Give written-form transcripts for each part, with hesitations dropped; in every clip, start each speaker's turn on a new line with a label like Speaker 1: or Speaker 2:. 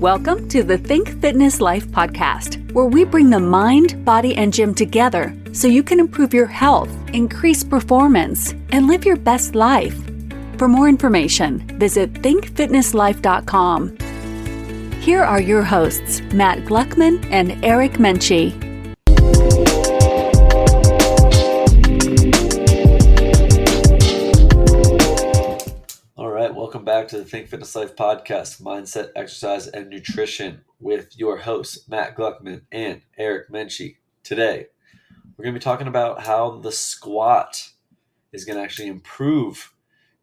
Speaker 1: Welcome to the Think Fitness Life podcast, where we bring the mind, body, and gym together so you can improve your health, increase performance, and live your best life. For more information, visit thinkfitnesslife.com. Here are your hosts, Matt Gluckman and Eric Menchie.
Speaker 2: Welcome back to the Think Fitness Life podcast, mindset, exercise, and nutrition with your hosts, Matt Gluckman and Eric Menchie. Today, we're going to be talking about how the squat is going to actually improve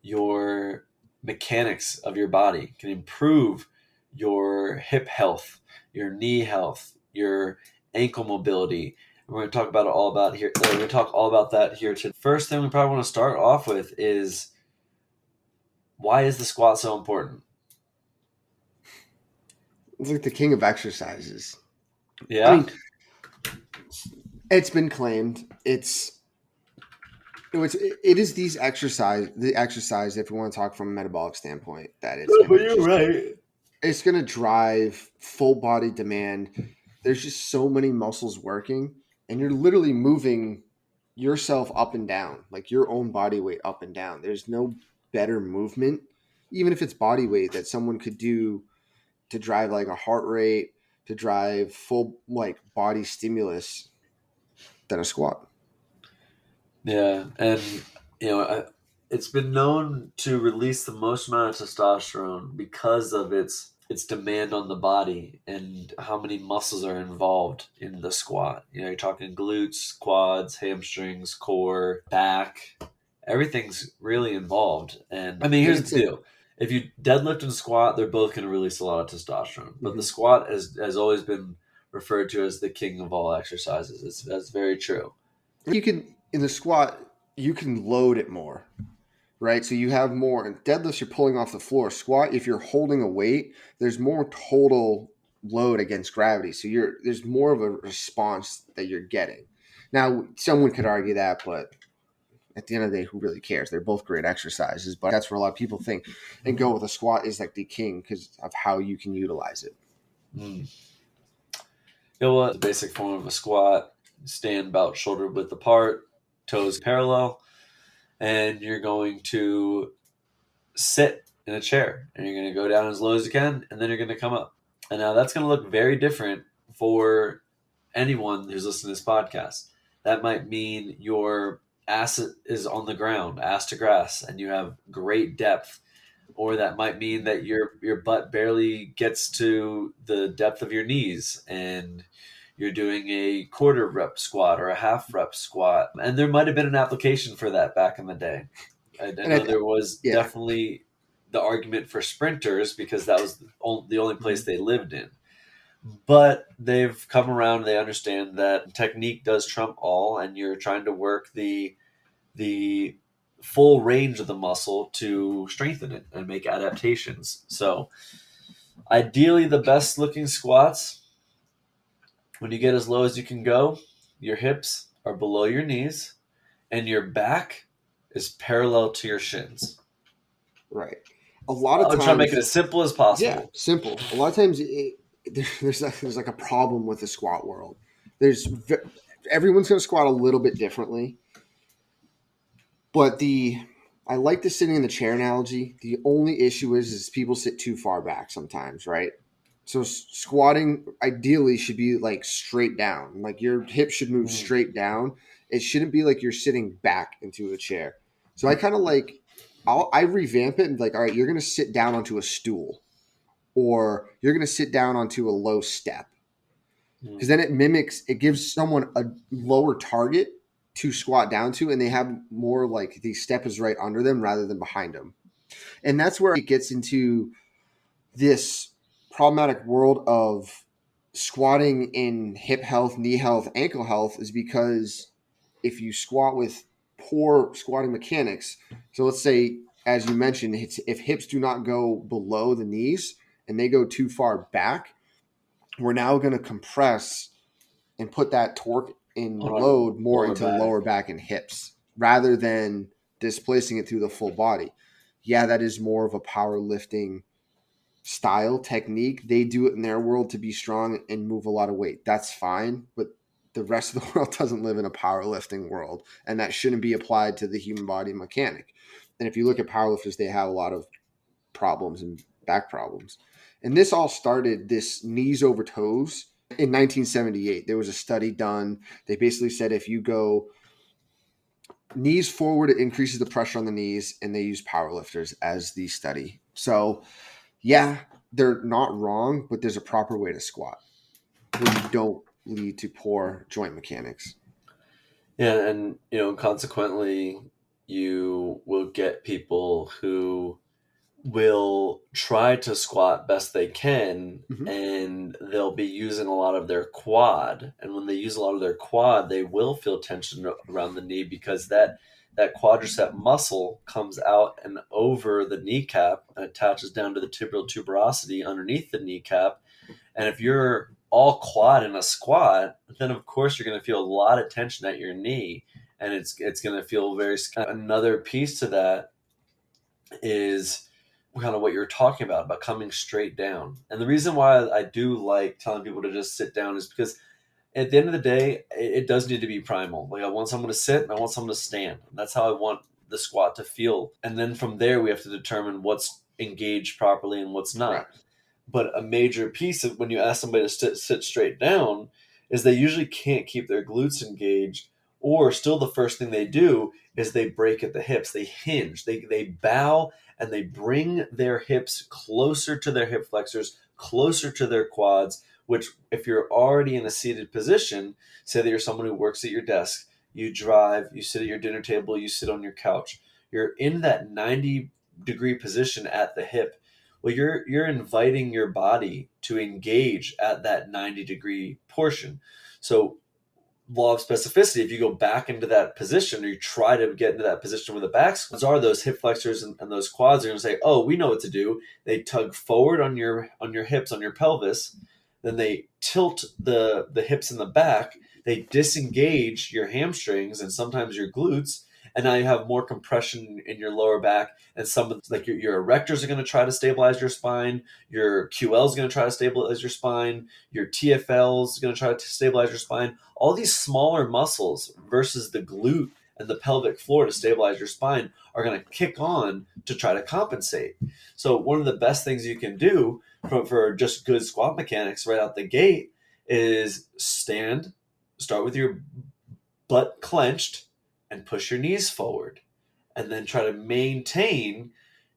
Speaker 2: your mechanics of your body, can improve your hip health, your knee health, your ankle mobility. And we're going to talk about it all about here. We're going to talk all about that here today. First thing we probably want to start off with is, why is the squat so important?
Speaker 3: It's like the king of exercises.
Speaker 2: Yeah.
Speaker 3: I mean, it's been claimed it is the exercise, if we want to talk from a metabolic standpoint, that it's going to drive full body demand. There's just so many muscles working, and you're literally moving yourself up and down, like your own body weight up and down. There's no better movement, even if it's body weight, that someone could do to drive like a heart rate, to drive full like body stimulus than a squat.
Speaker 2: Yeah, and it's been known to release the most amount of testosterone because of its demand on the body and how many muscles are involved in the squat. You're talking glutes, quads, hamstrings, core, back. Everything's really involved. And I mean, here's the deal. If you deadlift and squat, they're both going to release a lot of testosterone. But the squat has always been referred to as the king of all exercises. That's very true.
Speaker 3: In the squat, you can load it more, right? So you have more. In deadlifts, you're pulling off the floor. Squat, if you're holding a weight, there's more total load against gravity. So there's more of a response that you're getting. Now, someone could argue that, but at the end of the day, who really cares? They're both great exercises, but that's where a lot of people think and go with a squat is like the king because of how you can utilize it.
Speaker 2: You know what? The basic form of a squat, stand about shoulder width apart, toes parallel, and you're going to sit in a chair and you're going to go down as low as you can, and then you're going to come up. And now that's going to look very different for anyone who's listening to this podcast. That might mean your ass is on the ground, ass to grass, and you have great depth. Or that might mean that your butt barely gets to the depth of your knees and you're doing a quarter rep squat or a half rep squat. And there might have been an application for that back in the day. I know there was definitely the argument for sprinters because that was the only place they lived in. But they've come around. They understand that technique does trump all, and you're trying to work the full range of the muscle to strengthen it and make adaptations. So ideally, the best looking squats, when you get as low as you can go, your hips are below your knees and your back is parallel to your shins.
Speaker 3: Right. A lot of times,
Speaker 2: I'm trying to make it as simple as possible.
Speaker 3: Yeah, simple. A lot of times there's like a problem with the squat world. Everyone's going to squat a little bit differently. But I like the sitting in the chair analogy. The only issue is people sit too far back sometimes, right? So squatting ideally should be like straight down. Like your hips should move straight down. It shouldn't be like you're sitting back into a chair. So I kind of I revamp it and like, all right, you're going to sit down onto a stool or you're going to sit down onto a low step. Because then it gives someone a lower target to squat down to, and they have more like the step is right under them rather than behind them. And that's where it gets into this problematic world of squatting in hip health, knee health, ankle health is because if you squat with poor squatting mechanics, so let's say, as you mentioned, if hips do not go below the knees and they go too far back, we're now going to compress and put that torque in load more into lower back and hips rather than displacing it through the full body. Yeah, that is more of a powerlifting style, technique. They do it in their world to be strong and move a lot of weight. That's fine, but the rest of the world doesn't live in a powerlifting world, and that shouldn't be applied to the human body mechanic. And if you look at powerlifters, they have a lot of problems and back problems. And this all started, this knees over toes, in 1978. There was a study done. They basically said if you go knees forward, it increases the pressure on the knees, and they use powerlifters as the study. So yeah, they're not wrong, but there's a proper way to squat where you don't lead to poor joint mechanics.
Speaker 2: Yeah, and consequently, you will get people who will try to squat best they can, and they'll be using a lot of their quad. And when they use a lot of their quad, they will feel tension around the knee because that quadricep muscle comes out and over the kneecap and attaches down to the tibial tuberosity underneath the kneecap. And if you're all quad in a squat, then of course you're going to feel a lot of tension at your knee, and it's going to feel very. Another piece to that is kind of what you're talking about coming straight down. And the reason why I do like telling people to just sit down is because at the end of the day, it does need to be primal. Like I want someone to sit and I want someone to stand. And that's how I want the squat to feel. And then from there, we have to determine what's engaged properly and what's not. Right. But a major piece of when you ask somebody to sit straight down is they usually can't keep their glutes engaged, or still the first thing they do is they break at the hips. They hinge, they bow, and they bring their hips closer to their hip flexors, closer to their quads, which if you're already in a seated position, say that you're someone who works at your desk, you drive, you sit at your dinner table, you sit on your couch, you're in that 90-degree position at the hip. Well, you're inviting your body to engage at that 90-degree portion. So law of specificity, if you go back into that position or you try to get into that position where the backs are, those hip flexors and those quads are going to say, oh, we know what to do. They tug forward on your hips, on your pelvis. Then they tilt the hips in the back. They disengage your hamstrings and sometimes your glutes. And now you have more compression in your lower back. And some like your erectors are going to try to stabilize your spine. Your QL is going to try to stabilize your spine. Your TFL is going to try to stabilize your spine. All these smaller muscles versus the glute and the pelvic floor to stabilize your spine are going to kick on to try to compensate. So one of the best things you can do for just good squat mechanics right out the gate is stand, start with your butt clenched, and push your knees forward, and then try to maintain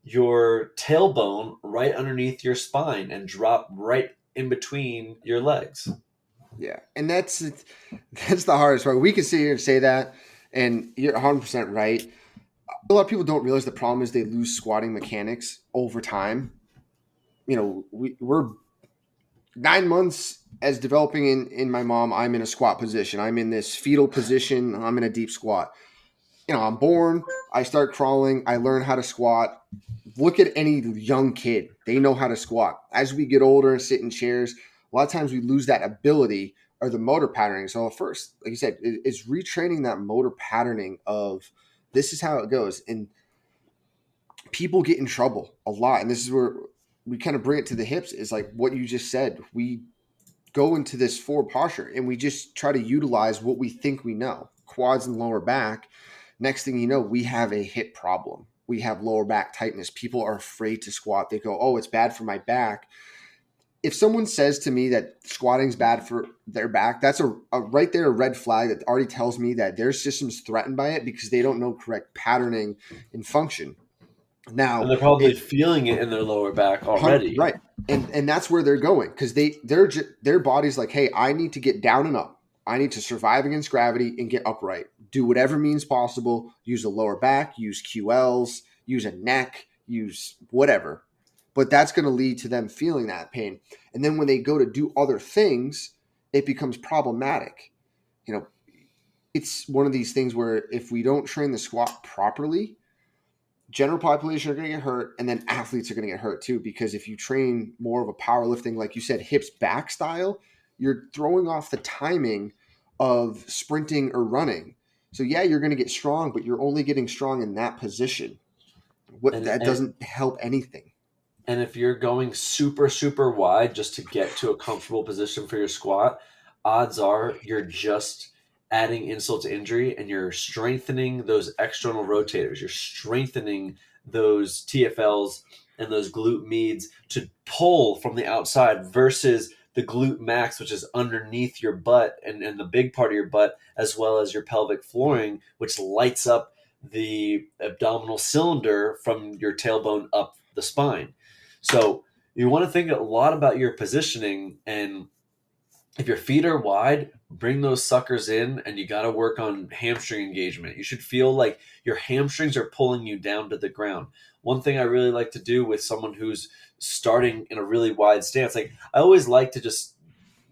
Speaker 2: your tailbone right underneath your spine and drop right in between your legs.
Speaker 3: Yeah, and that's the hardest part. We can sit here and say that, and you're 100% right. A lot of people don't realize the problem is they lose squatting mechanics over time. We're 9 months as developing in my mom. I'm in a squat position. I'm in this fetal position. I'm in a deep squat. I'm born, I start crawling, I learn how to squat. Look at any young kid. They know how to squat. As we get older and sit in chairs, a lot of times we lose that ability or the motor patterning. So first, like you said, it's retraining that motor patterning of this is how it goes. And people get in trouble a lot. And this is where we kind of bring it to the hips, is like what you just said. We go into this forward posture and we just try to utilize what we think we know, quads and lower back. Next thing you know, we have a hip problem. We have lower back tightness. People are afraid to squat. They go, oh, it's bad for my back. If someone says to me that squatting is bad for their back, that's a right there a red flag that already tells me that their system's threatened by it because they don't know correct patterning and function. Now,
Speaker 2: and they're probably feeling it in their lower back already.
Speaker 3: Right. And that's where they're going because their body's like, hey, I need to get down and up. I need to survive against gravity and get upright. Do whatever means possible. Use a lower back, use QLs, use a neck, use whatever. But that's going to lead to them feeling that pain. And then when they go to do other things, it becomes problematic. It's one of these things where if we don't train the squat properly, general population are going to get hurt, and then athletes are going to get hurt too, because if you train more of a powerlifting, like you said, hips back style, you're throwing off the timing of sprinting or running. So yeah, you're going to get strong, but you're only getting strong in that position. That doesn't help anything.
Speaker 2: And if you're going super, super wide just to get to a comfortable position for your squat, odds are you're just adding insult to injury and you're strengthening those external rotators. You're strengthening those TFLs and those glute medials to pull from the outside versus the glute max, which is underneath your butt and the big part of your butt, as well as your pelvic flooring, which lights up the abdominal cylinder from your tailbone up the spine. So you want to think a lot about your positioning, and if your feet are wide, bring those suckers in, and you got to work on hamstring engagement. You should feel like your hamstrings are pulling you down to the ground. One thing I really like to do with someone who's starting in a really wide stance, like I always like to just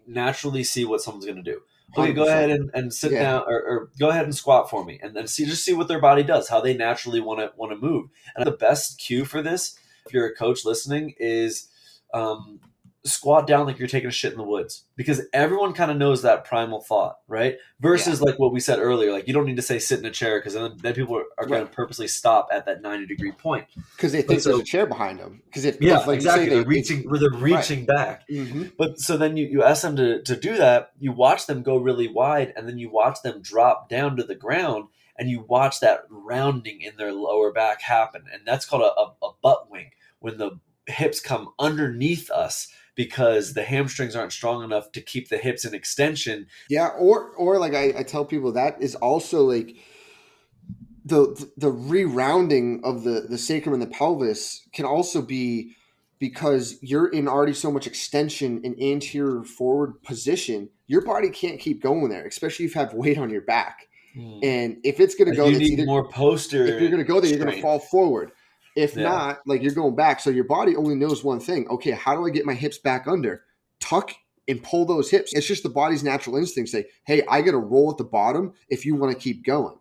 Speaker 2: naturally see what someone's going to do. Okay, go
Speaker 3: 100%.
Speaker 2: ahead and sit down, or go ahead and squat for me, and then see what their body does, how they naturally want to move. And the best cue for this, if you're a coach listening, is squat down like you're taking a shit in the woods, because everyone kind of knows that primal thought, right? Versus like what we said earlier, like you don't need to say sit in a chair, because then people are going to purposely stop at that 90-degree point
Speaker 3: because they think there's a chair behind them. Because
Speaker 2: exactly, they're reaching back.
Speaker 3: Mm-hmm.
Speaker 2: But so then you ask them to do that. You watch them go really wide, and then you watch them drop down to the ground, and you watch that rounding in their lower back happen, and that's called a butt wink, when the hips come underneath us because the hamstrings aren't strong enough to keep the hips in extension.
Speaker 3: Yeah, or like I tell people, that is also like the re-rounding of the sacrum and the pelvis can also be because you're in already so much extension and anterior forward position. Your body can't keep going there, especially if you have weight on your back. And if it's going to go,
Speaker 2: you need more posterior.
Speaker 3: If you're going to go there, you're going to fall forward. If not, like you're going back. So your body only knows one thing. Okay, how do I get my hips back under? Tuck and pull those hips. It's just the body's natural instinct say, hey, I got to roll at the bottom if you want to keep going.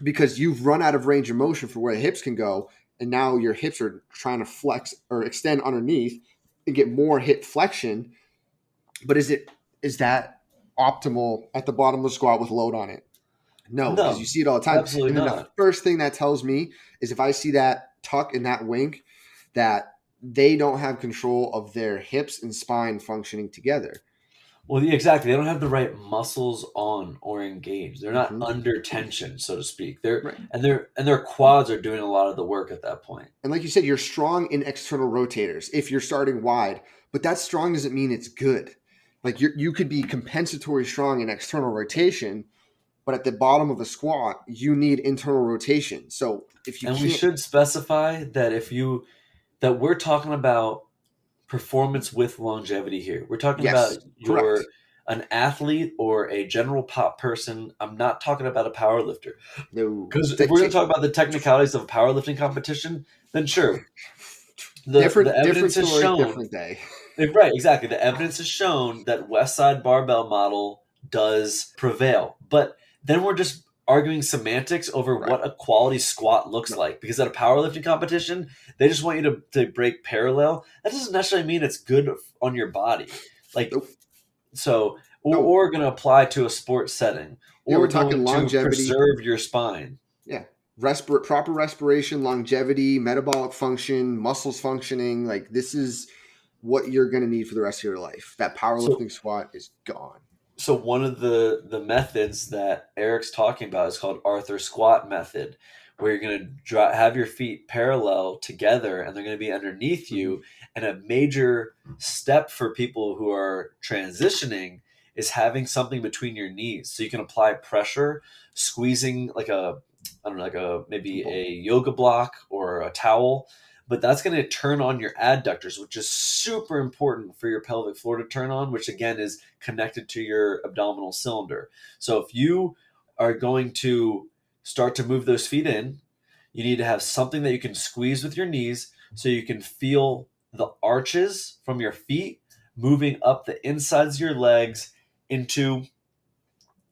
Speaker 3: Because you've run out of range of motion for where the hips can go. And now your hips are trying to flex or extend underneath and get more hip flexion. But is that optimal at the bottom of the squat with load on it? No, because you see it all the time.
Speaker 2: Absolutely
Speaker 3: and then
Speaker 2: not.
Speaker 3: The first thing that tells me is if I see that tuck and that wink, that they don't have control of their hips and spine functioning together.
Speaker 2: Well, exactly. They don't have the right muscles on or engaged. They're not under tension, so to speak. And their quads are doing a lot of the work at that point.
Speaker 3: And like you said, you're strong in external rotators if you're starting wide, but that strong doesn't mean it's good. Like you could be compensatory strong in external rotation, but at the bottom of a squat, you need internal rotation. So if you
Speaker 2: we should specify that that we're talking about performance with longevity here. We're talking about an athlete or a general pop person. I'm not talking about a power lifter.
Speaker 3: No.
Speaker 2: Because if we're going to talk about the technicalities of a powerlifting competition, then sure. The evidence has shown,
Speaker 3: different day.
Speaker 2: Right, exactly. The evidence has shown that West Side barbell model does prevail. But then we're just arguing semantics over what a quality squat looks like. Because at a powerlifting competition, they just want you to break parallel. That doesn't necessarily mean it's good on your body. Like, so, or going to apply to a sports setting. Or
Speaker 3: we're talking longevity.
Speaker 2: To preserve your spine.
Speaker 3: Yeah. Proper respiration, longevity, metabolic function, muscles functioning. Like, this is what you're going to need for the rest of your life. That powerlifting squat is gone.
Speaker 2: So one of the methods that Eric's talking about is called Arthur squat method, where you're going to have your feet parallel together and they're going to be underneath you. And a major step for people who are transitioning is having something between your knees. So you can apply pressure, squeezing like maybe a yoga block or a towel. But that's going to turn on your adductors, which is super important for your pelvic floor to turn on, which again is connected to your abdominal cylinder. So if you are going to start to move those feet in, you need to have something that you can squeeze with your knees so you can feel the arches from your feet moving up the insides of your legs into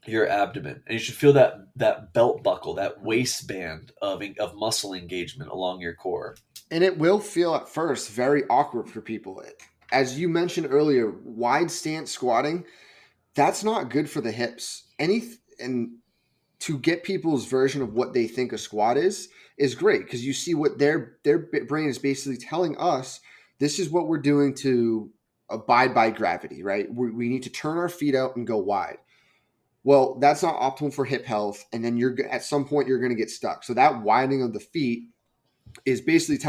Speaker 2: your abdomen. And you should feel that belt buckle, that waistband of muscle engagement along your core.
Speaker 3: And it will feel at first very awkward for people. As you mentioned earlier, wide stance squatting, that's not good for the hips. And to get people's version of what they think a squat is great, because you see what their brain is basically telling us. This is what we're doing to abide by gravity, right? We need to turn our feet out and go wide. Well, that's not optimal for hip health, and then you're at some point you're going to get stuck. So that widening of the feet is basically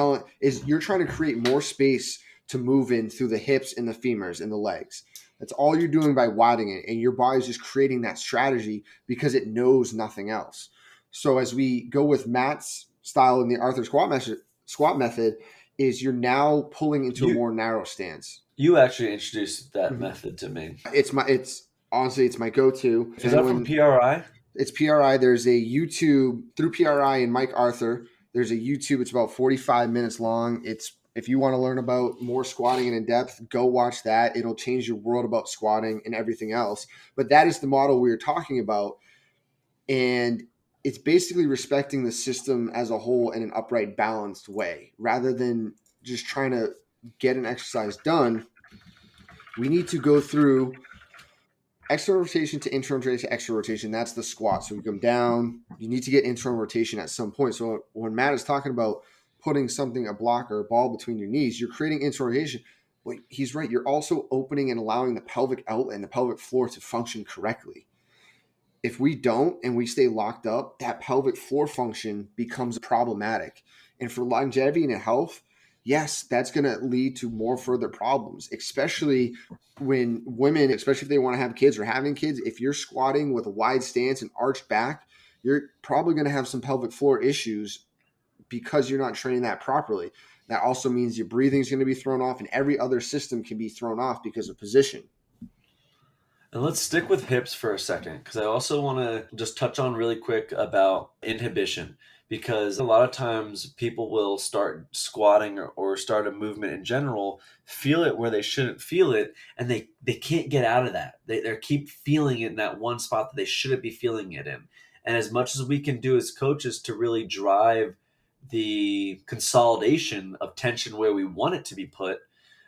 Speaker 3: you're trying to create more space to move in through the hips and the femurs and the legs. That's all you're doing by widening it, and your body's just creating that strategy because it knows nothing else. So as we go with Matt's style in the Arthur squat method, is you're now pulling into a more narrow stance.
Speaker 2: You actually introduced that method to me.
Speaker 3: It's honestly, it's my go-to.
Speaker 2: Is that from PRI?
Speaker 3: It's PRI. There's a YouTube through PRI and Mike Arthur. There's a YouTube. It's about 45 minutes long. If you want to learn about more squatting and in depth, go watch that. It'll change your world about squatting and everything else. But that is the model we were talking about. And it's basically respecting the system as a whole in an upright, balanced way. Rather than just trying to get an exercise done, we need to go through external rotation to internal rotation to external rotation. That's the squat. So we come down. You need to get internal rotation at some point. So when Matt is talking about putting a block or a ball between your knees, you're creating internal rotation. But he's right. You're also opening and allowing the pelvic outlet and the pelvic floor to function correctly. If we don't and we stay locked up, that pelvic floor function becomes problematic. And for longevity and health, yes, that's going to lead to more further problems, especially when women, especially if they want to have kids or having kids. If you're squatting with a wide stance and arched back, you're probably going to have some pelvic floor issues because you're not training that properly. That also means your breathing is going to be thrown off, and every other system can be thrown off because of position.
Speaker 2: And let's stick with hips for a second, because I also want to just touch on really quick about inhibition, because a lot of times people will start squatting or start a movement in general, feel it where they shouldn't feel it, and they can't get out of that. They keep feeling it in that one spot that they shouldn't be feeling it in. And as much as we can do as coaches to really drive the consolidation of tension where we want it to be put,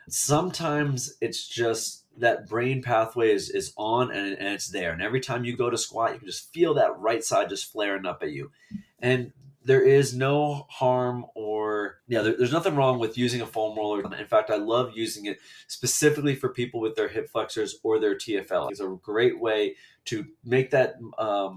Speaker 2: sometimes it's just that brain pathway is on and it's there. And every time you go to squat, you can just feel that right side just flaring up at you. And there is no harm there's nothing wrong with using a foam roller. In fact, I love using it specifically for people with their hip flexors or their TFL. It's a great way to make that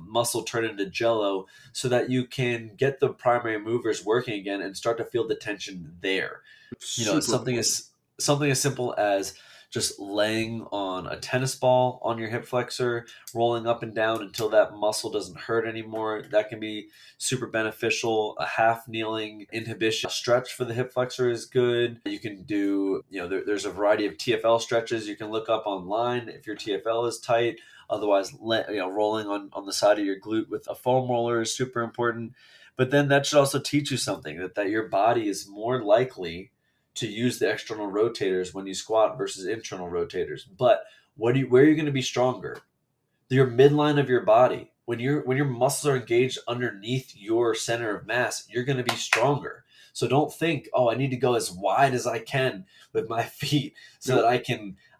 Speaker 2: muscle turn into jello so that you can get the primary movers working again and start to feel the tension there. Something as simple as just laying on a tennis ball on your hip flexor, rolling up and down until that muscle doesn't hurt anymore. That can be super beneficial. A half kneeling inhibition stretch for the hip flexor is good. You can do, there's a variety of TFL stretches you can look up online if your TFL is tight. Otherwise, rolling on the side of your glute with a foam roller is super important. But then that should also teach you something, that your body is more likely to use the external rotators when you squat versus internal rotators. But where are you going to be stronger? Your midline of your body. When your muscles are engaged underneath your center of mass, you're going to be stronger. So don't think, I need to go as wide as I can with my feet so that I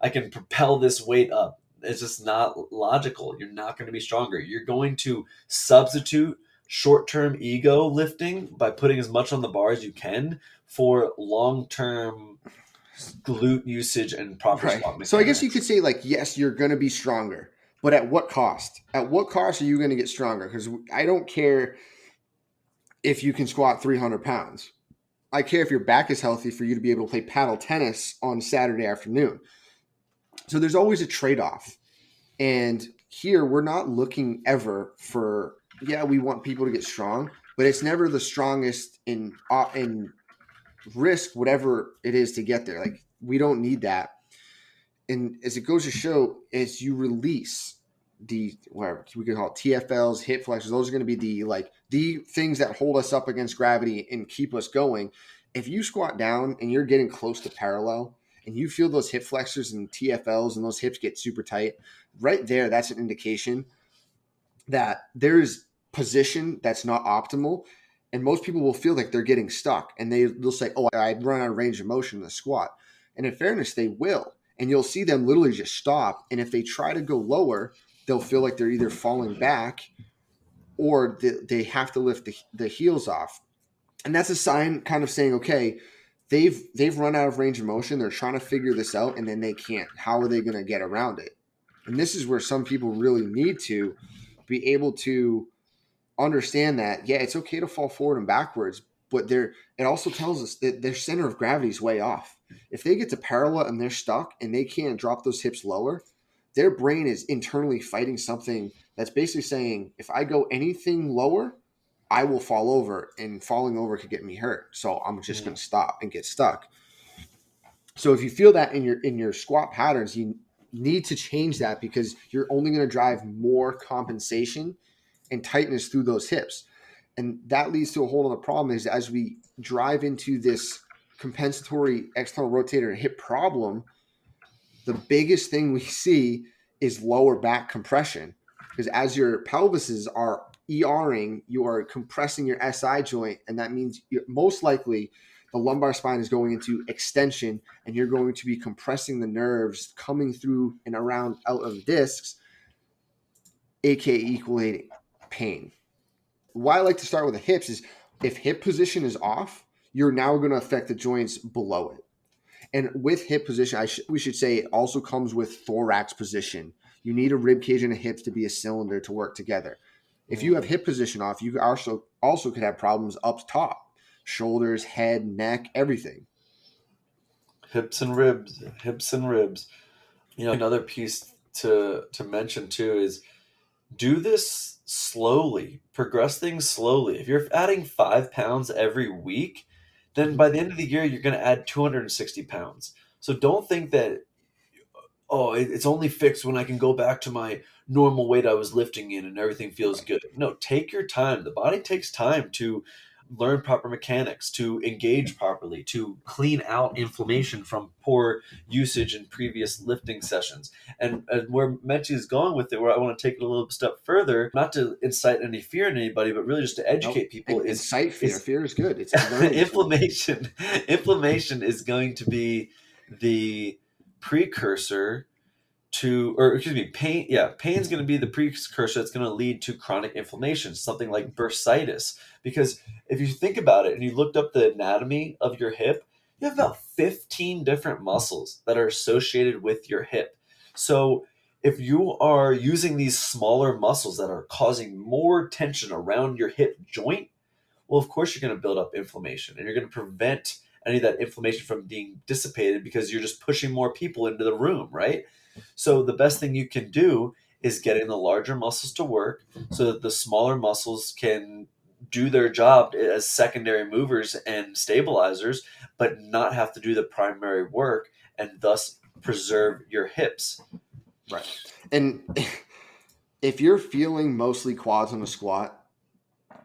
Speaker 2: can propel this weight up. It's just not logical. You're not going to be stronger. You're going to substitute short-term ego lifting by putting as much on the bar as you can for long-term glute usage and proper squat mechanics.
Speaker 3: So I guess you could say, yes, you're going to be stronger, but at what cost? At what cost are you going to get stronger? Because I don't care if you can squat 300 pounds. I care if your back is healthy for you to be able to play paddle tennis on Saturday afternoon. So there's always a trade-off. And here we're not looking ever for, we want people to get strong, but it's never the strongest in risk whatever it is to get there. We don't need that. And as it goes to show, as you release whatever we could call it, TFLs, hip flexors, those are going to be the things that hold us up against gravity and keep us going. If you squat down and you're getting close to parallel and you feel those hip flexors and TFLs and those hips get super tight, right there, that's an indication that there's position that's not optimal. And most people will feel like they're getting stuck, and they'll say, I run out of range of motion in the squat. And in fairness, they will. And you'll see them literally just stop. And if they try to go lower, they'll feel like they're either falling back or they have to lift the heels off. And that's a sign kind of saying, okay, they've run out of range of motion. They're trying to figure this out, and then they can't. How are they going to get around it? And this is where some people really need to be able to understand that, yeah, it's okay to fall forward and backwards, but it also tells us that their center of gravity is way off. If they get to parallel and they're stuck and they can't drop those hips lower, their brain is internally fighting something that's basically saying, if I go anything lower, I will fall over, and falling over could get me hurt. So I'm just going to stop and get stuck. So if you feel that in your squat patterns, you need to change that, because you're only going to drive more compensation and tightness through those hips. And that leads to a whole other problem, is as we drive into this compensatory external rotator hip problem, the biggest thing we see is lower back compression, because as your pelvises are ERing, you are compressing your SI joint, and that means most likely the lumbar spine is going into extension, and you're going to be compressing the nerves coming through and around out of the discs, aka equaling pain. Why I like to start with the hips is, if hip position is off, you're now going to affect the joints below it. And with hip position, we should say it also comes with thorax position. You need a rib cage and a hips to be a cylinder to work together. If you have hip position off, you also could have problems up top, shoulders, head, neck, everything.
Speaker 2: Hips and ribs. Another piece to mention too is, do this slowly, progress things slowly. If you're adding 5 pounds every week, then by the end of the year, you're going to add 260 pounds. So don't think that, it's only fixed when I can go back to my normal weight I was lifting in and everything feels good. No, take your time. The body takes time to learn proper mechanics, to engage properly, to clean out inflammation from poor usage in previous lifting sessions. And where Mechie is going with it, where I want to take it a little step further, not to incite any fear in anybody, but really just to educate people.
Speaker 3: Incite fear. Fear is good. It's
Speaker 2: inflammation. Inflammation is going to be the precursor to, or excuse me, pain. Yeah, pain is going to be the precursor that's going to lead to chronic inflammation, something like bursitis. Because if you think about it and you looked up the anatomy of your hip, you have about 15 different muscles that are associated with your hip. So if you are using these smaller muscles that are causing more tension around your hip joint, well, of course you're going to build up inflammation, and you're going to prevent any of that inflammation from being dissipated because you're just pushing more people into the room, right? So the best thing you can do is getting the larger muscles to work so that the smaller muscles can do their job as secondary movers and stabilizers, but not have to do the primary work, and thus preserve your hips.
Speaker 3: Right. And if you're feeling mostly quads on a squat,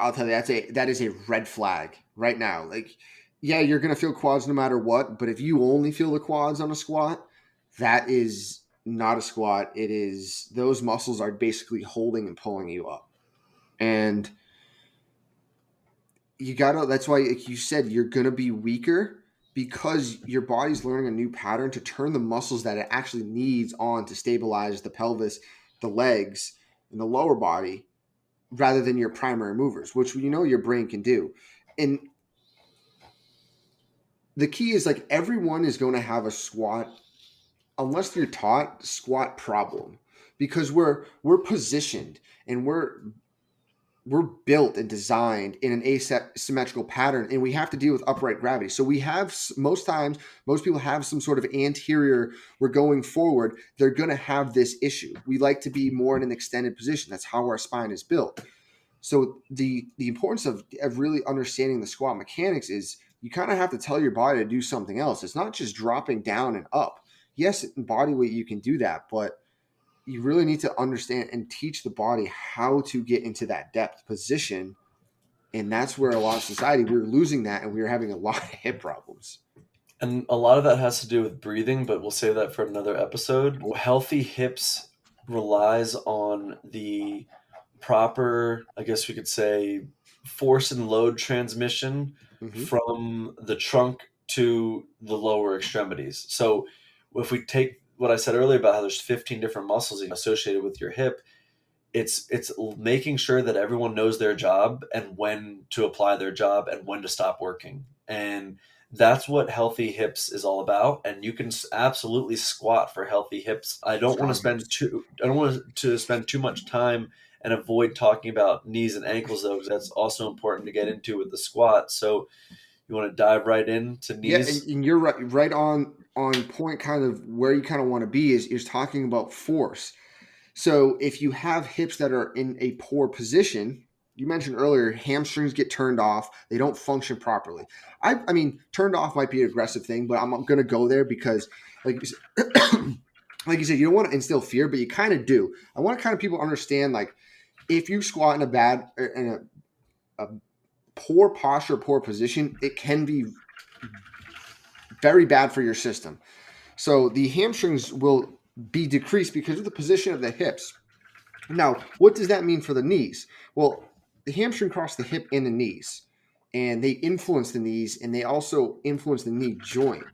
Speaker 3: I'll tell you, that is a red flag right now. Like, yeah, you're going to feel quads no matter what, but if you only feel the quads on a squat, that is not a squat. It is, those muscles are basically holding and pulling you up. And that's why, like you said, you're going to be weaker, because your body's learning a new pattern to turn the muscles that it actually needs on to stabilize the pelvis, the legs, and the lower body, rather than your primary movers, which your brain can do. And the key is, like, everyone is going to have a squat, unless you're taught, squat problem, because we're positioned and we're built and designed in an asymmetrical pattern, and we have to deal with upright gravity. So we have, most people have some sort of anterior, we're going forward, they're going to have this issue. We like to be more in an extended position. That's how our spine is built. So the importance of really understanding the squat mechanics is, you kind of have to tell your body to do something else. It's not just dropping down and up. Yes, in body weight you can do that, but you really need to understand and teach the body how to get into that depth position. And that's where a lot of society, we're losing that, and we're having a lot of hip problems.
Speaker 2: And a lot of that has to do with breathing, but we'll save that for another episode. Healthy hips relies on the proper, I guess we could say, force and load transmission from the trunk to the lower extremities. So if we take what I said earlier about how there's 15 different muscles associated with your hip, it's making sure that everyone knows their job and when to apply their job and when to stop working. And that's what healthy hips is all about. And you can absolutely squat for healthy hips. I don't want to spend too much time and avoid talking about knees and ankles, though, because that's also important to get into with the squat. So you want to dive right into knees?
Speaker 3: Yeah, and you're right on point. Kind of where you kind of want to be is talking about force. So if you have hips that are in a poor position, you mentioned earlier, hamstrings get turned off. They don't function properly. I mean, turned off might be an aggressive thing, but I'm going to go there because, like you said, you don't want to instill fear, but you kind of do. I want to kind of people understand, like, if you squat in a poor posture, poor position, it can be very bad for your system. So the hamstrings will be decreased because of the position of the hips. Now, what does that mean for the knees? Well, the hamstring cross the hip and the knees, and they influence the knees, and they also influence the knee joint.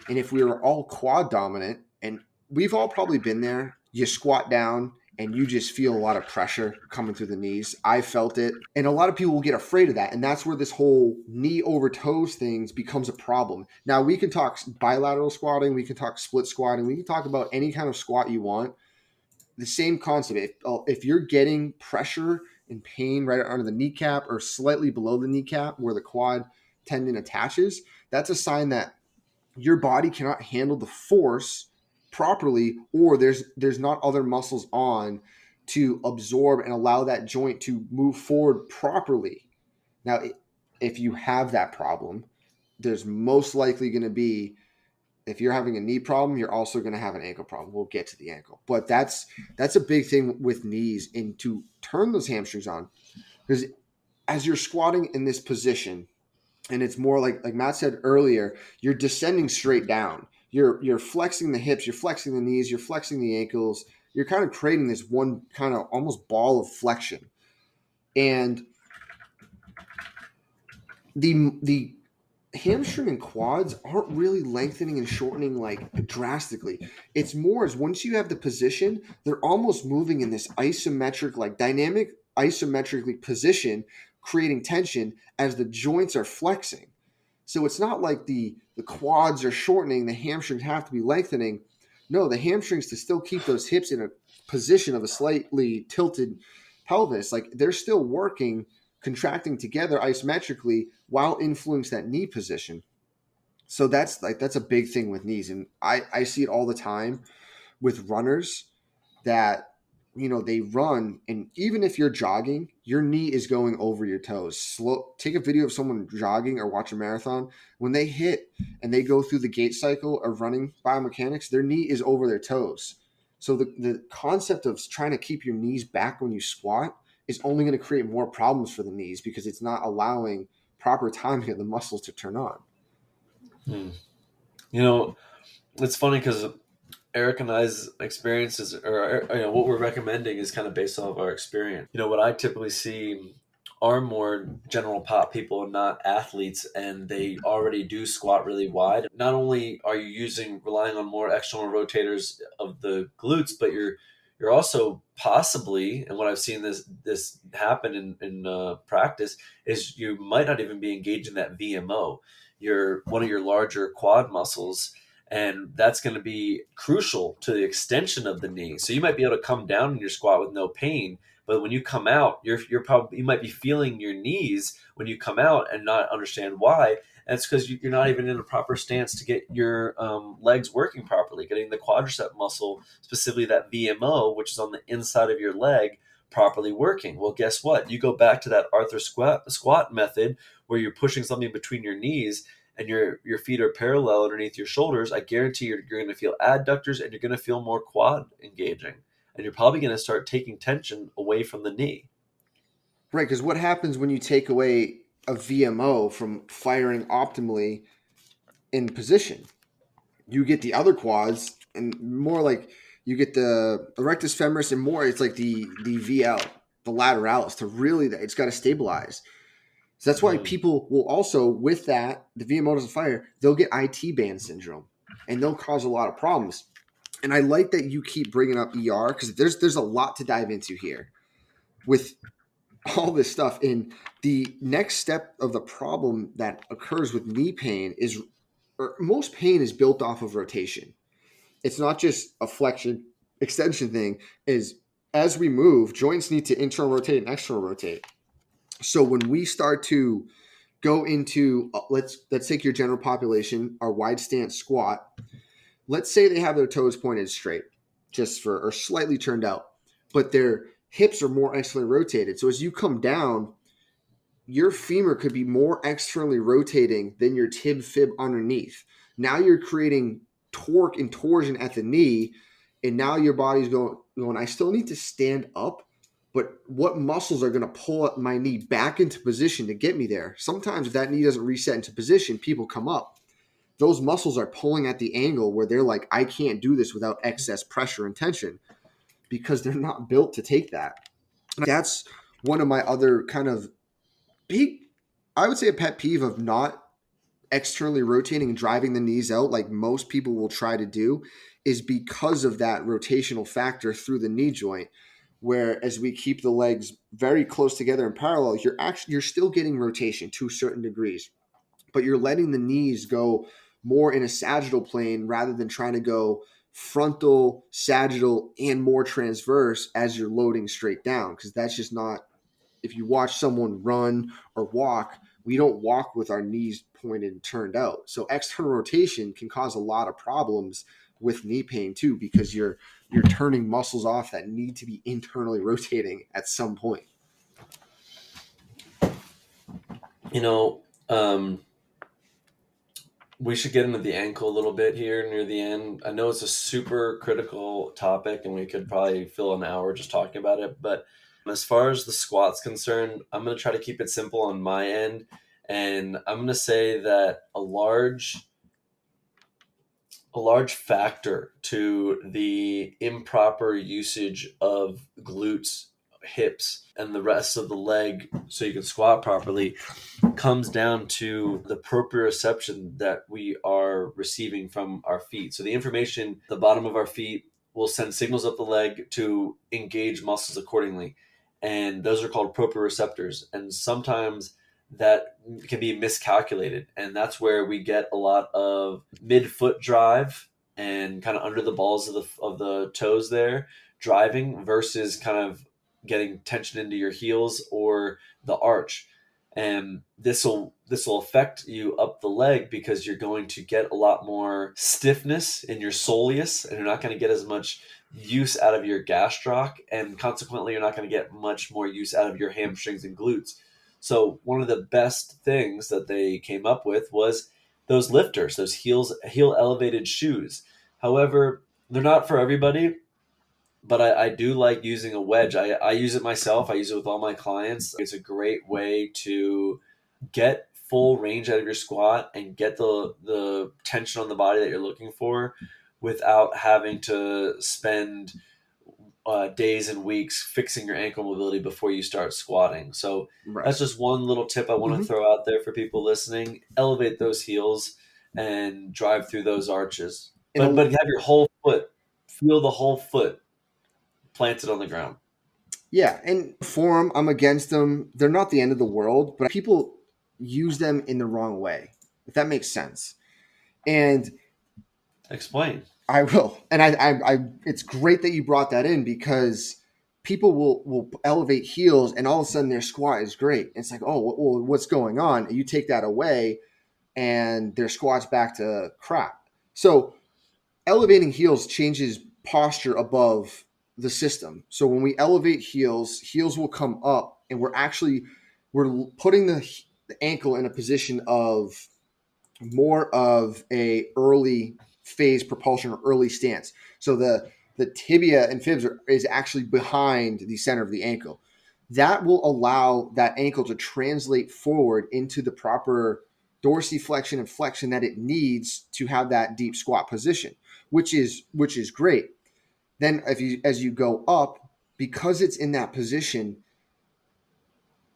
Speaker 3: And if we were all quad dominant, and we've all probably been there, you squat down and you just feel a lot of pressure coming through the knees. I felt it. And a lot of people will get afraid of that. And that's where this whole knee over toes things becomes a problem. Now, we can talk bilateral squatting. We can talk split squatting. We can talk about any kind of squat you want. The same concept. If you're getting pressure and pain right under the kneecap or slightly below the kneecap where the quad tendon attaches, that's a sign that your body cannot handle the force properly, or there's not other muscles on to absorb and allow that joint to move forward properly. Now, if you have that problem, there's most likely going to be, if you're having a knee problem, you're also going to have an ankle problem. We'll get to the ankle, but that's a big thing with knees, and to turn those hamstrings on, because as you're squatting in this position, and it's more like Matt said earlier, you're descending straight down. You're flexing the hips, you're flexing the knees, you're flexing the ankles. You're kind of creating this one kind of almost ball of flexion. And the hamstring and quads aren't really lengthening and shortening like drastically. It's more as once you have the position, they're almost moving in this isometric, like dynamic isometrically position, creating tension as the joints are flexing. So it's not like the quads are shortening, the hamstrings have to be lengthening. No, the hamstrings, to still keep those hips in a position of a slightly tilted pelvis, like they're still working, contracting together isometrically while influencing that knee position. So that's a big thing with knees. And I see it all the time with runners that, they run, and even if you're jogging, your knee is going over your toes. Take a video of someone jogging or watch a marathon. When they hit and they go through the gait cycle of running biomechanics, their knee is over their toes. So the concept of trying to keep your knees back when you squat is only going to create more problems for the knees because it's not allowing proper timing of the muscles to turn on.
Speaker 2: It's funny because Eric and I's experiences, or what we're recommending, is kind of based off our experience. What I typically see are more general pop people and not athletes, and they already do squat really wide. Not only are you relying on more external rotators of the glutes, but you're also possibly, and what I've seen this happen in practice, is you might not even be engaging that VMO, one of your larger quad muscles. And that's going to be crucial to the extension of the knee. So you might be able to come down in your squat with no pain, but when you come out, you might be feeling your knees when you come out and not understand why. And it's because you're not even in a proper stance to get your legs working properly, getting the quadricep muscle, specifically that VMO, which is on the inside of your leg, properly working. Well, guess what? You go back to that Arthur squat method where you're pushing something between your knees, and your feet are parallel underneath your shoulders. I guarantee you're going to feel adductors, and you're going to feel more quad engaging. And you're probably going to start taking tension away from the knee.
Speaker 3: Right, because what happens when you take away a VMO from firing optimally in position? You get the other quads, and more like you get the erectus femoris, and more it's like the VL, the lateralis, to really, it's got to stabilize. So that's why people will also, with that, the VMO doesn't fire, they'll get IT band syndrome, and they'll cause a lot of problems. And I like that you keep bringing up ER, because there's a lot to dive into here. with all this stuff. And the next step of the problem that occurs with knee pain is, or most pain is built off of rotation. It's not just a flexion extension thing. Is as we move, joints need to internal rotate and external rotate. So when we start to go into, let's take your general population, our wide stance squat. Let's say they have their toes pointed straight, or slightly turned out, but their hips are more externally rotated. So as you come down, your femur could be more externally rotating than your tib fib underneath. Now you're creating torque and torsion at the knee, and now your body's going, I still need to stand up, but what muscles are going to pull up my knee back into position to get me there? Sometimes if that knee doesn't reset into position, people come up. Those muscles are pulling at the angle where they're like, I can't do this without excess pressure and tension, because they're not built to take that. That's one of my other kind of big, I would say, a pet peeve of not externally rotating and driving the knees out like most people will try to do, is because of that rotational factor through the knee joint, where as we keep the legs very close together in parallel, you're still getting rotation to certain degrees, but you're letting the knees go more in a sagittal plane rather than trying to go frontal, sagittal, and more transverse as you're loading straight down. Because that's just not, if you watch someone run or walk, we don't walk with our knees pointed and turned out. So external rotation can cause a lot of problems with knee pain too, because you're turning muscles off that need to be internally rotating at some point.
Speaker 2: We should get into the ankle a little bit here near the end. I know it's a super critical topic and we could probably fill an hour just talking about it, but as far as the squat's concerned, I'm going to try to keep it simple on my end. And I'm going to say that a large factor to the improper usage of glutes, hips, and the rest of the leg so you can squat properly comes down to the proprioception that we are receiving from our feet. So the information, the bottom of our feet will send signals up the leg to engage muscles accordingly. And those are called proprioceptors. And sometimes that can be miscalculated. And that's where we get a lot of mid-foot drive and kind of under the balls of the toes there, driving versus kind of getting tension into your heels or the arch. And this will affect you up the leg because you're going to get a lot more stiffness in your soleus, and you're not going to get as much use out of your gastroc, and consequently you're not going to get much more use out of your hamstrings and glutes. So one of the best things that they came up with was those lifters, those heel elevated shoes. However, they're not for everybody, but I do like using a wedge. I use it myself. I use it with all my clients. It's a great way to get full range out of your squat and get the tension on the body that you're looking for without having to spend days and weeks fixing your ankle mobility before you start squatting. So That's just one little tip I want to throw out there for people listening. Elevate those heels and drive through those arches. But have your whole foot, feel the whole foot planted on the ground.
Speaker 3: Yeah, and for them, I'm against them. They're not the end of the world, but people use them in the wrong way, if that makes sense. And
Speaker 2: explain.
Speaker 3: I will. And I it's great that you brought that in, because people will elevate heels and all of a sudden their squat is great. It's like, oh, well, what's going on? And you take that away and their squat's back to crap. So elevating heels changes posture above the system. So when we elevate heels will come up, and we're putting the ankle in a position of more of a early phase propulsion or early stance. So the tibia and fibs is actually behind the center of the ankle. That will allow that ankle to translate forward into the proper dorsiflexion and flexion that it needs to have that deep squat position, which is great. Then as you go up, because it's in that position,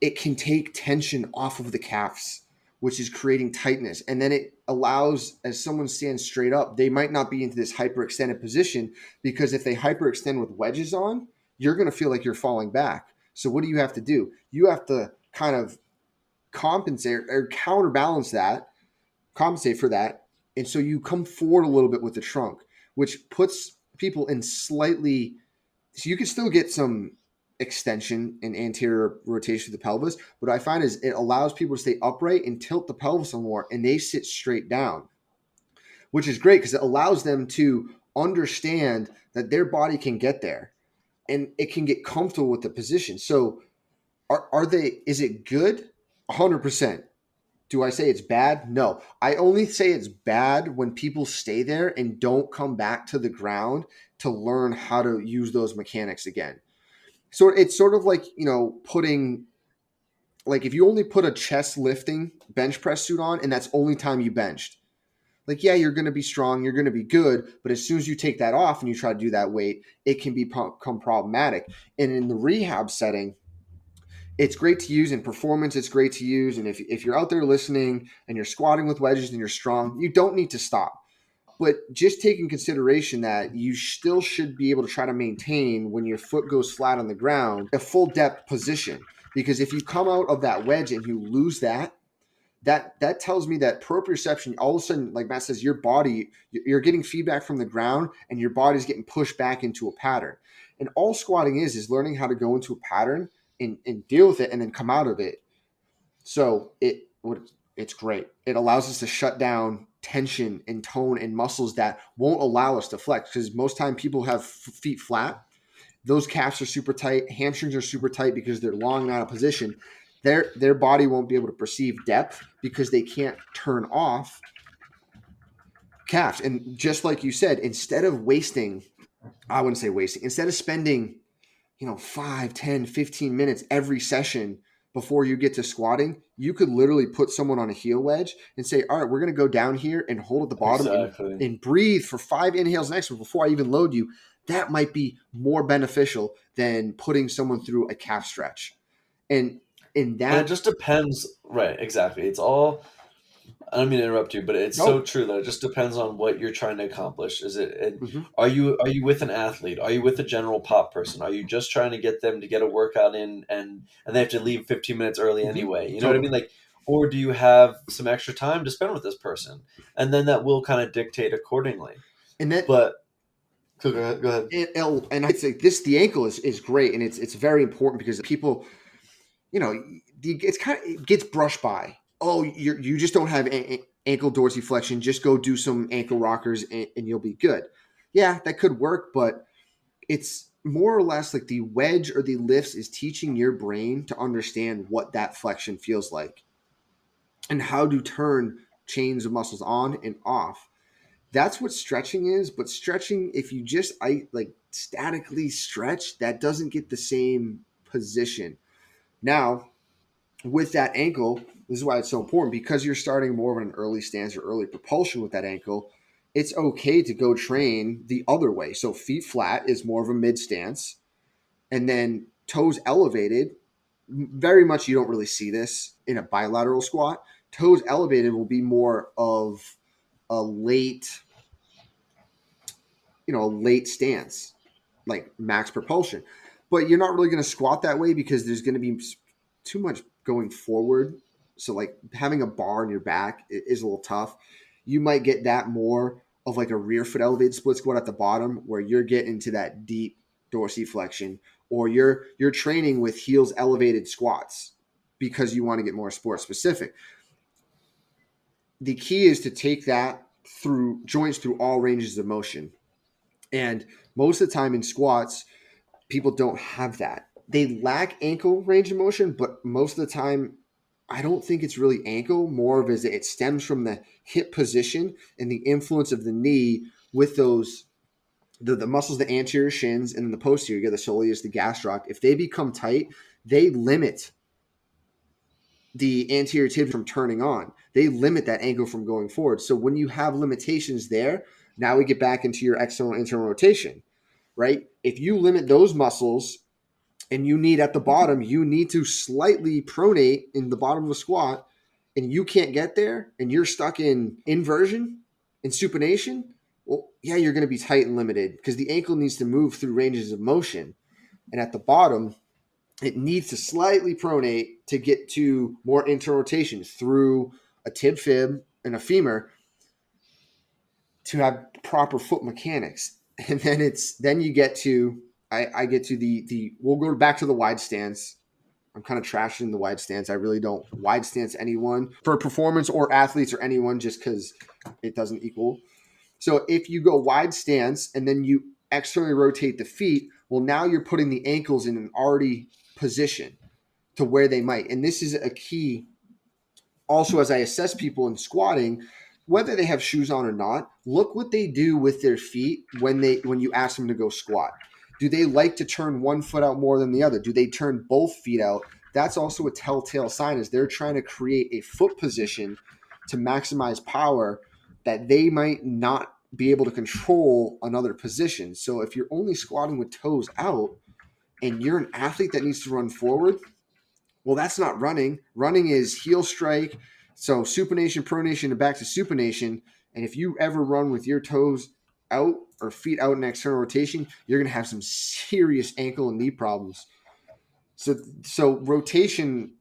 Speaker 3: it can take tension off of the calves, which is creating tightness. And then it allows, as someone stands straight up, they might not be into this hyperextended position, because if they hyperextend with wedges on, you're going to feel like you're falling back. So what do you have to do? You have to kind of compensate or counterbalance that, compensate for that. And so you come forward a little bit with the trunk, which puts people in slightly, so you can still get some extension and anterior rotation of the pelvis. What I find is it allows people to stay upright and tilt the pelvis some more, and they sit straight down, which is great because it allows them to understand that their body can get there and it can get comfortable with the position. So is it good? 100%. Do I say it's bad? No. I only say it's bad when people stay there and don't come back to the ground to learn how to use those mechanics again. So it's sort of like, putting, like if you only put a chest lifting bench press suit on and that's only time you benched. Like, yeah, you're going to be strong, you're going to be good, but as soon as you take that off and you try to do that weight, it can become problematic. And in the rehab setting, it's great to use in performance. It's great to use. And if you're out there listening and you're squatting with wedges and you're strong, you don't need to stop. But just take in consideration that you still should be able to try to maintain, when your foot goes flat on the ground, a full depth position. Because if you come out of that wedge and you lose that tells me that proprioception, all of a sudden, like Matt says, your body, you're getting feedback from the ground and your body's getting pushed back into a pattern. And all squatting is learning how to go into a pattern and deal with it and then come out of it. So it's great. It allows us to shut down tension and tone and muscles that won't allow us to flex, because most time people have feet flat. Those calves are super tight. Hamstrings are super tight because they're long and out of position. Their body won't be able to perceive depth because they can't turn off calves. And just like you said, instead of spending 5, 10, 15 minutes every session before you get to squatting, you could literally put someone on a heel wedge and say, all right, we're going to go down here and hold at the bottom and breathe for 5 inhales next before I even load you. That might be more beneficial than putting someone through a calf stretch. And it
Speaker 2: just depends. Right. Exactly. It's all, I don't mean to interrupt you, but it's so true that it just depends on what you're trying to accomplish. Are you with an athlete? Are you with a general pop person? Are you just trying to get them to get a workout in and they have to leave 15 minutes early anyway? You know what I mean? Like, or do you have some extra time to spend with this person? And then that will kind of dictate accordingly. Go ahead.
Speaker 3: And I'd say the ankle is great, and it's very important because people, it gets brushed by. Oh, you just don't have ankle dorsiflexion. Just go do some ankle rockers and you'll be good. Yeah, that could work, but it's more or less like the wedge or the lifts is teaching your brain to understand what that flexion feels like and how to turn chains of muscles on and off. That's what stretching is. But stretching, if you just statically stretch, that doesn't get the same position. Now, with that ankle, this is why it's so important, because you're starting more of an early stance or early propulsion with that ankle. It's okay to go train the other way. So feet flat is more of a mid stance, and then toes elevated. Very much you don't really see this in a bilateral squat. Toes elevated will be more of a late stance, like max propulsion. But you're not really going to squat that way because there's going to be too much going forward. So like having a bar on your back is a little tough. You might get that more of like a rear foot elevated split squat at the bottom, where you're getting to that deep dorsiflexion, or you're training with heels elevated squats because you want to get more sport specific. The key is to take that through joints through all ranges of motion. And most of the time in squats, people don't have that. They lack ankle range of motion, but most of the time, I don't think it's really ankle. More of it stems from the hip position and the influence of the knee with those the muscles, the anterior shins, and then the posterior, you get the soleus, the gastroc. If they become tight, they limit the anterior tibia from turning on. They limit that ankle from going forward. So when you have limitations there, now we get back into your external internal rotation, right? If you limit those muscles and you need at the bottom, you need to slightly pronate in the bottom of a squat, and you can't get there, and you're stuck in inversion and supination, well, yeah, you're going to be tight and limited because the ankle needs to move through ranges of motion. And at the bottom, it needs to slightly pronate to get to more internal rotation through a tib fib and a femur to have proper foot mechanics. And then you get to, I get to the we'll go back to the wide stance. I'm kind of trashing the wide stance. I really don't wide stance anyone for performance or athletes or anyone just because it doesn't equal. So if you go wide stance and then you externally rotate the feet, well, now you're putting the ankles in an already position to where they might. And this is a key also as I assess people in squatting, whether they have shoes on or not, look what they do with their feet when you ask them to go squat. Do they like to turn one foot out more than the other? Do they turn both feet out? That's also a telltale sign is they're trying to create a foot position to maximize power that they might not be able to control another position. So if you're only squatting with toes out and you're an athlete that needs to run forward, well, that's not running. Running is heel strike. So supination, pronation, and back to supination. And if you ever run with your toes out or feet out in external rotation, you're going to have some serious ankle and knee problems. So rotation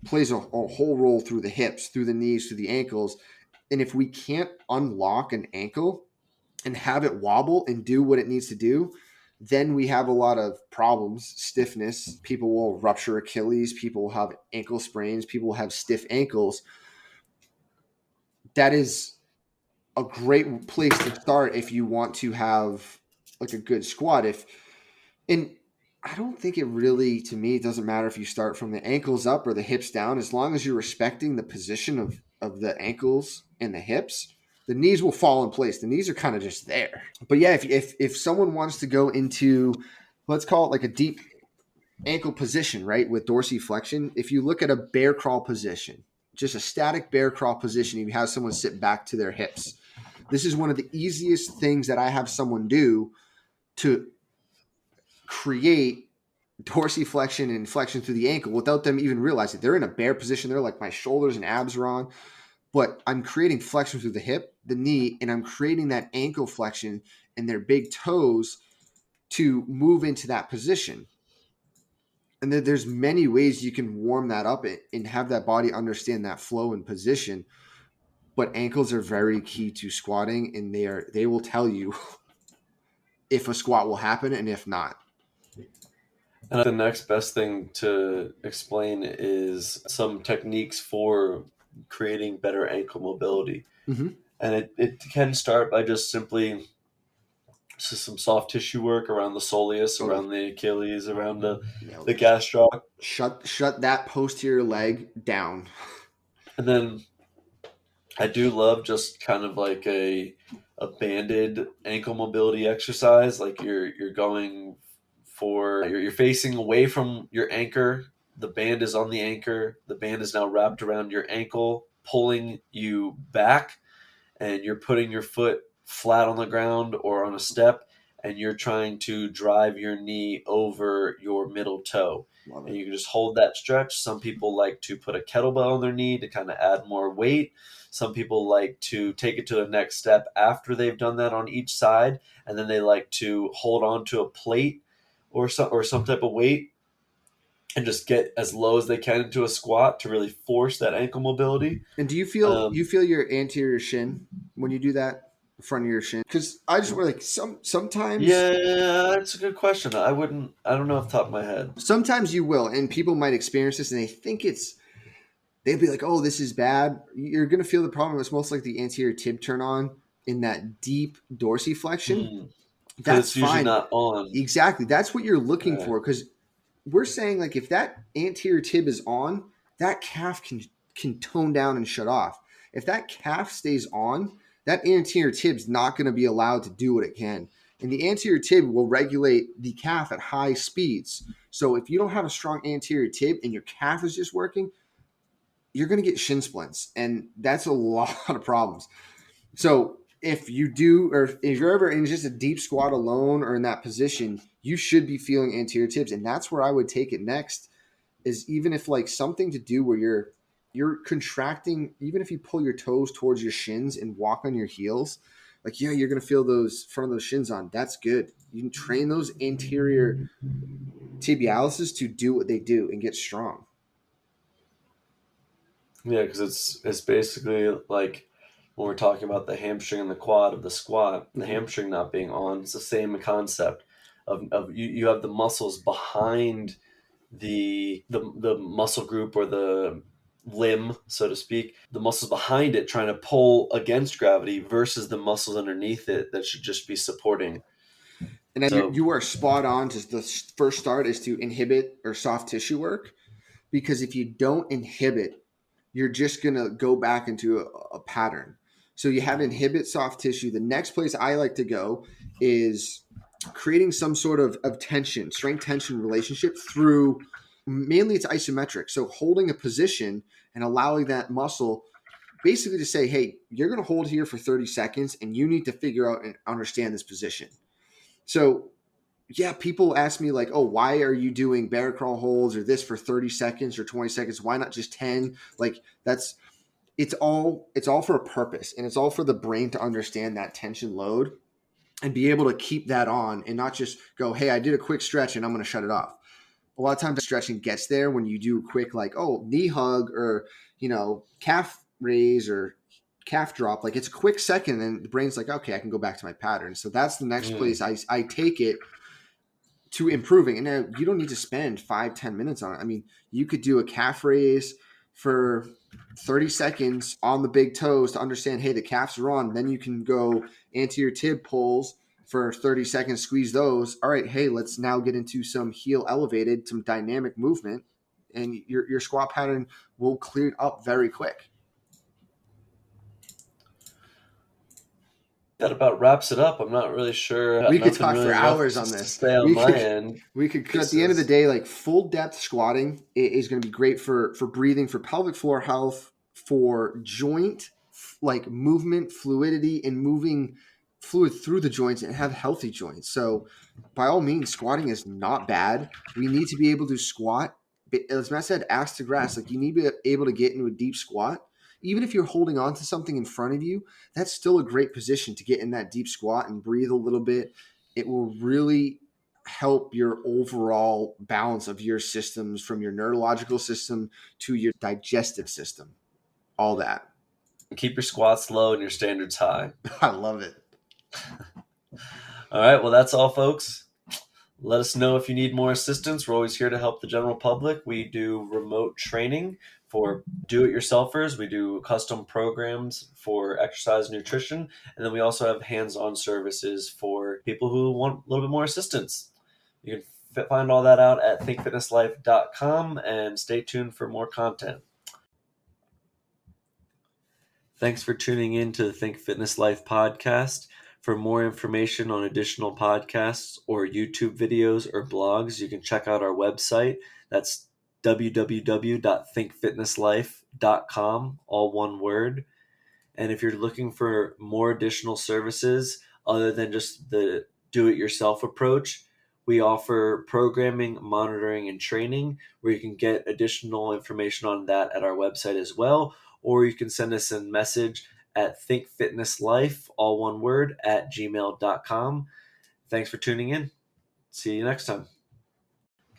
Speaker 3: plays a whole role through the hips, through the knees, through the ankles. And if we can't unlock an ankle and have it wobble and do what it needs to do, then we have a lot of problems, stiffness. People will rupture Achilles. People will have ankle sprains. People will have stiff ankles. That is a great place to start if you want to have like a good squat. And I don't think it really, to me, it doesn't matter if you start from the ankles up or the hips down, as long as you're respecting the position of the ankles and the hips. The knees will fall in place. The knees are kind of just there. But yeah, if someone wants to go into, let's call it like a deep ankle position, right, with dorsiflexion, if you look at a bear crawl position, just a static bear crawl position, if you have someone sit back to their hips, this is one of the easiest things that I have someone do to create dorsiflexion and flexion through the ankle without them even realizing they're in a bear position. They're like, my shoulders and abs are on. But I'm creating flexion through the hip, the knee, and I'm creating that ankle flexion and their big toes to move into that position. And there's many ways you can warm that up and have that body understand that flow and position. But ankles are very key to squatting, and they will tell you if a squat will happen and if not.
Speaker 2: And the next best thing to explain is some techniques for creating better ankle mobility.
Speaker 3: Mm-hmm.
Speaker 2: And it can start by just simply some soft tissue work around the soleus, around the Achilles, around the gastroc.
Speaker 3: Shut that posterior leg down.
Speaker 2: And then I do love just kind of like a banded ankle mobility exercise. Like you're going for, you're facing away from your anchor. The band is on the anchor. The band is now wrapped around your ankle, pulling you back, and you're putting your foot flat on the ground or on a step, and you're trying to drive your knee over your middle toe. And you can just hold that stretch. Some people like to put a kettlebell on their knee to kind of add more weight. Some people like to take it to the next step after they've done that on each side, and then they like to hold on to a plate or some type of weight and just get as low as they can into a squat to really force that ankle mobility.
Speaker 3: And do you feel your anterior shin when you do that, the front of your shin? Because I just like sometimes.
Speaker 2: Yeah, that's a good question. I don't know off the top of my head.
Speaker 3: Sometimes you will, and people might experience this, and they think they'd be like, "Oh, this is bad." You're gonna feel the problem. It's most like the anterior tib turn on in that deep dorsiflexion. That's
Speaker 2: it's usually
Speaker 3: fine.
Speaker 2: Not on.
Speaker 3: Exactly. That's what you're looking for, because we're saying like if that anterior tib is on, that calf can tone down and shut off. If that calf stays on, that anterior tib's not going to be allowed to do what it can. And the anterior tib will regulate the calf at high speeds. So if you don't have a strong anterior tib and your calf is just working, you're going to get shin splints. And that's a lot of problems. So if you do, or if you're ever in just a deep squat alone or in that position, you should be feeling anterior tibs. And that's where I would take it next, is even if like something to do where you're contracting, even if you pull your toes towards your shins and walk on your heels, like, you're going to feel those front of those shins on. That's good. You can train those anterior tibialises to do what they do and get strong.
Speaker 2: Yeah, because it's basically like when we're talking about the hamstring and the quad of the squat, the hamstring not being on, it's the same concept of you have the muscles behind the muscle group or the limb, so to speak, the muscles behind it trying to pull against gravity versus the muscles underneath it that should just be supporting.
Speaker 3: And then you are spot on. Just the first start is to inhibit or soft tissue work, because if you don't inhibit, you're just going to go back into a pattern. So you have to inhibit soft tissue. The next place I like to go is creating some sort of tension, strength tension relationship through, mainly it's isometric. So holding a position and allowing that muscle basically to say, hey, you're going to hold here for 30 seconds and you need to figure out and understand this position. So yeah, people ask me like, oh, why are you doing bear crawl holds or this for 30 seconds or 20 seconds? Why not just 10? Like it's all for a purpose, and it's all for the brain to understand that tension load and be able to keep that on and not just go, hey, I did a quick stretch and I'm going to shut it off. A lot of times stretching gets there when you do a quick like, oh, knee hug or, calf raise or calf drop. Like it's a quick second and the brain's like, okay, I can go back to my pattern. So that's the next place I take it to improving. And now you don't need to spend 5-10 minutes on it. I mean, you could do a calf raise for 30 seconds on the big toes to understand, hey, the calves are on. Then you can go anterior tib pulls for 30 seconds, squeeze those. All right, hey, let's now get into some heel elevated, some dynamic movement, and your squat pattern will clear up very quick.
Speaker 2: That about wraps it up. I'm not really sure.
Speaker 3: We could talk for hours on this.
Speaker 2: Stay on my end.
Speaker 3: We could, at the end of the day, like full depth squatting is going to be great for breathing, for pelvic floor health, for joint like movement, fluidity, and moving fluid through the joints and have healthy joints. So by all means, squatting is not bad. We need to be able to squat. As Matt said, ass to grass. Like you need to be able to get into a deep squat. Even if you're holding on to something in front of you, that's still a great position to get in that deep squat and breathe a little bit. It will really help your overall balance of your systems, from your neurological system to your digestive system, all that.
Speaker 2: Keep your squats low and your standards high.
Speaker 3: I love it.
Speaker 2: All right. Well, that's all, folks. Let us know if you need more assistance. We're always here to help the general public. We do remote training for do-it-yourselfers. We do custom programs for exercise and nutrition. And then we also have hands-on services for people who want a little bit more assistance. You can find all that out at thinkfitnesslife.com, and stay tuned for more content. Thanks for tuning in to the Think Fitness Life podcast. For more information on additional podcasts or YouTube videos or blogs, you can check out our website. That's www.thinkfitnesslife.com, all one word. And if you're looking for more additional services other than just the do-it-yourself approach, we offer programming, monitoring, and training, where you can get additional information on that at our website as well. Or you can send us a message at thinkfitnesslife, all one word, at gmail.com. Thanks for tuning in. See you next time.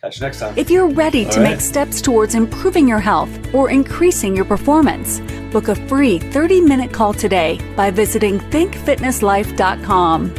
Speaker 2: Catch you next time.
Speaker 1: If you're ready to make steps towards improving your health or increasing your performance, book a free 30-minute call today by visiting thinkfitnesslife.com.